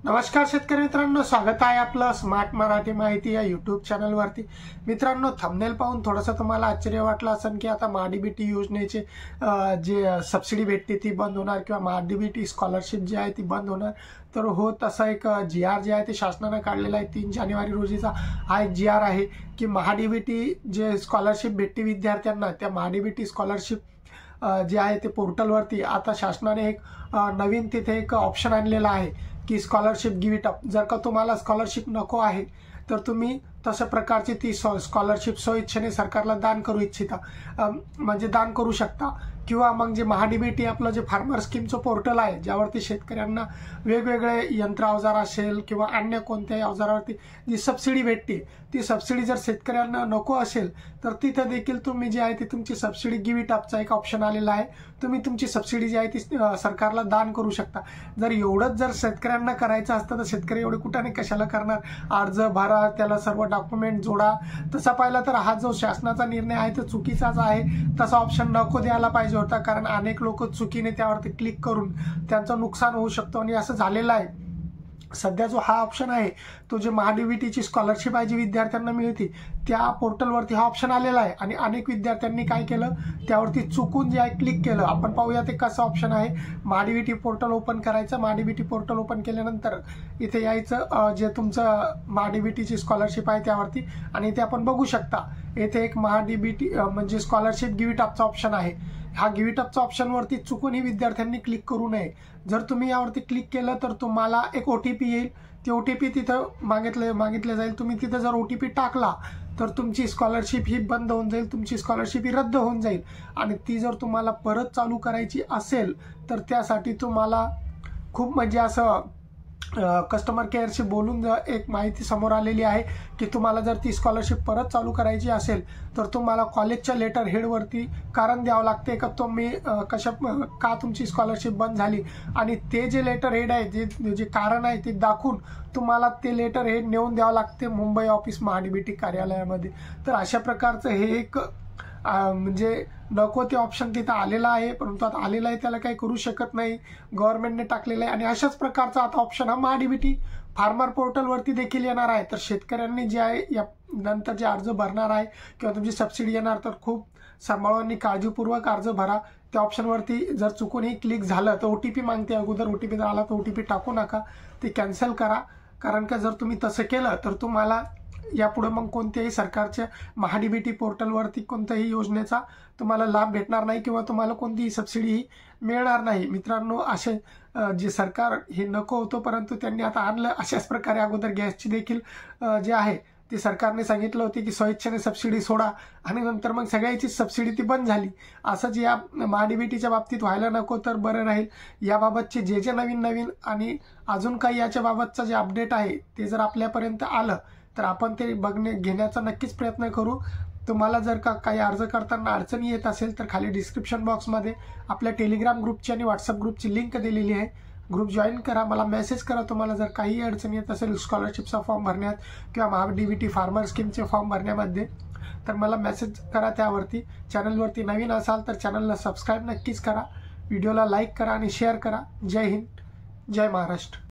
नमस्कार शेतकरी मित्रांनो, स्वागत आहे आपलं स्मार्ट मराठी माहिती या यूट्यूब चॅनलवरती। मित्रांनो, थंबनेल पाहून थोडंसं तुम्हाला आश्चर्य वाटलं असेल की आता महाडीबीटी योजनेचे जे सबसिडी भेटते ती बंद होणार किंवा महाडीबीटी स्कॉलरशिप जी आहे ती बंद होणार। तर हो, तसा एक GR जे आहे ते शासनाने काढलेला आहे। 3 जानेवारी रोजीचा हा एक GR आहे की महाडीबीटी जे स्कॉलरशिप भेटते विद्यार्थ्यांना, त्या महाडीबीटी स्कॉलरशिप जे आहे ते पोर्टलवरती आता शासनाने एक नवीन तिथे एक ऑप्शन आणलेला आहे की स्कॉलरशिप गिव्ह इट अप। जर का तुम्हाला स्कॉलरशिप नको आहे तर तुम्ही तशा प्रकारची ती स्कॉलरशिप स्वइच्छेने सरकारला दान करू इच्छिता, म्हणजे दान करू शकता। किंवा मग जे महाडीबीटी आपलं जे फार्मर स्कीमचं पोर्टल आहे, ज्यावरती शेतकऱ्यांना वेगवेगळे यंत्र अवजार असेल किंवा अन्य कोणत्याही अवजारावरती जी सबसिडी भेटते, ती सबसिडी जर शेतकऱ्यांना नको असेल तर तिथे देखील तुम्ही जी आहे ती तुमची सबसिडी गिव्ह इट अपचा एक ऑप्शन आलेला आहे। तुम्ही तुमची सबसिडी जी आहे ती सरकारला दान करू शकता। जर एवढंच जर शेतकऱ्यांना करायचं असतं तर शेतकरी एवढे कुठाने कशाला करणार? अर्ज भरा, त्याला सर्व डॉक्युमेंट जोडा। तसा पाहिला तर हा जो शासनाचा निर्णय आहे तो चुकीचाच आहे। तसा ऑप्शन नको द्यायला पाहिजे होता, कारण अनेक लोक चुकीने त्यावरती क्लिक करून त्यांचं नुकसान होऊ शकतं आणि असं झालेलं आहे। सध्या जो हा ऑप्शन आहे तो जे महाडीबीटीची स्कॉलरशिप आहे जी विद्यार्थ्यांना मिळते त्या पोर्टलवरती हा ऑप्शन आलेला आहे आणि अनेक विद्यार्थ्यांनी काय केलं, त्यावरती चुकून जे आहे क्लिक केलं। आपण पाहूया ते कसं ऑप्शन आहे। महाडीबीटी पोर्टल ओपन करायचं, महाडीबीटी पोर्टल ओपन केल्यानंतर इथे यायचं, जे तुमचं महाडीबीटीची स्कॉलरशिप आहे त्यावरती, आणि इथे आपण बघू शकता इथे एक महाडीबीटी म्हणजे स्कॉलरशिप गिव्ह इट अपचा ऑप्शन आहे। हा गिव्ह इट अपचा ऑप्शनवरती चुकूनही विद्यार्थ्यांनी क्लिक करू नये। जर तुम्ही यावरती क्लिक केलं तर तुम्हाला एक OTP येईल, ते OTP तिथं मागितले जाईल। तुम्ही तिथं जर OTP टाकला तर तुमची स्कॉलरशिप ही बंद होऊन जाईल, तुमची स्कॉलरशिप ही रद्द होऊन जाईल। आणि ती जर तुम्हाला परत चालू करायची असेल तर त्यासाठी तुम्हाला खूप म्हणजे असं कस्टमर केअरशी बोलून एक माहिती समोर आलेली आहे की तुम्हाला जर ती स्कॉलरशिप परत चालू करायची असेल तर तुम्हाला कॉलेजच्या लेटर हेडवरती कारण द्यावं लागते का तुम्ही का तुमची स्कॉलरशिप बंद झाली, आणि ते जे लेटर हेड आहे जे कारण आहे ते दाखवून तुम्हाला ते लेटर हेड नेऊन द्यावं लागते मुंबई ऑफिस महाडीबीटी कार्यालयामध्ये। तर अशा प्रकारचं हे एक म्हणजे नको ते ऑप्शन तिथं आलेला आहे, परंतु आता आलेला आहे त्याला काही करू शकत नाही, गव्हर्नमेंटने टाकलेलं आहे। आणि अशाच प्रकारचा आता ऑप्शन हा महाडीबीटी फार्मर पोर्टलवरती देखील येणार आहे। तर शेतकऱ्यांनी जे आहे या नंतर जे अर्ज भरणार आहे किंवा तुमची सबसिडी येणार तर खूप सांभाळून काळजीपूर्वक अर्ज भरा। त्या ऑप्शनवरती जर चुकूनही क्लिक झालं तर OTP मागते, अगोदर OTP जर आला तर OTP टाकू नका, ते कॅन्सल करा। कारण का जर तुम्ही तसं केलं तर तुम्हाला यापुढे मग कोणत्याही सरकारच्या महाडीबीटी पोर्टलवरती कोणत्याही योजनेचा तुम्हाला लाभ भेटणार नाही किंवा तुम्हाला कोणतीही सबसिडी मिळणार नाही। मित्रांनो, असे जे सरकार हे नको होतं परंतु त्यांनी आता आणलं। अशाच प्रकारे अगोदर गॅसची देखील जे आहे ती सरकारने सांगितलं होते की स्वइच्छेने सबसिडी सोडा, आणि नंतर मग सगळ्याची सबसिडी ती बंद झाली। असंच या महाडीबीटीच्या बाबतीत व्हायला नको तर बरं राहील। याबाबतचे जे नवीन आणि अजून काही याच्या बाबतचं जे अपडेट आहे ते जर आपल्यापर्यंत आलं तर आपण ते घेण्याचा नक्कीच प्रयत्न करू। तुम्हाला जर का काही अर्ज करताना अडचणी येत असेल तर खाली डिस्क्रिप्शन बॉक्समध्ये आपल्या टेलिग्राम ग्रुपची आणि व्हॉट्सअप ग्रुपची लिंक दिलेली आहे, ग्रुप जॉईन करा, मला मेसेज करा। तुम्हाला जर काही अडचणी येत असेल स्कॉलरशिपचा फॉर्म भरण्यात किंवा महाडीबीटी फार्मर स्कीमचे फॉर्म भरण्यामध्ये तर मला मेसेज करा त्यावरती। चॅनलवरती नवीन असाल तर चॅनलला सबस्क्राईब नक्कीच करा, व्हिडिओला लाईक करा आणि शेअर करा। जय हिंद, जय महाराष्ट्र।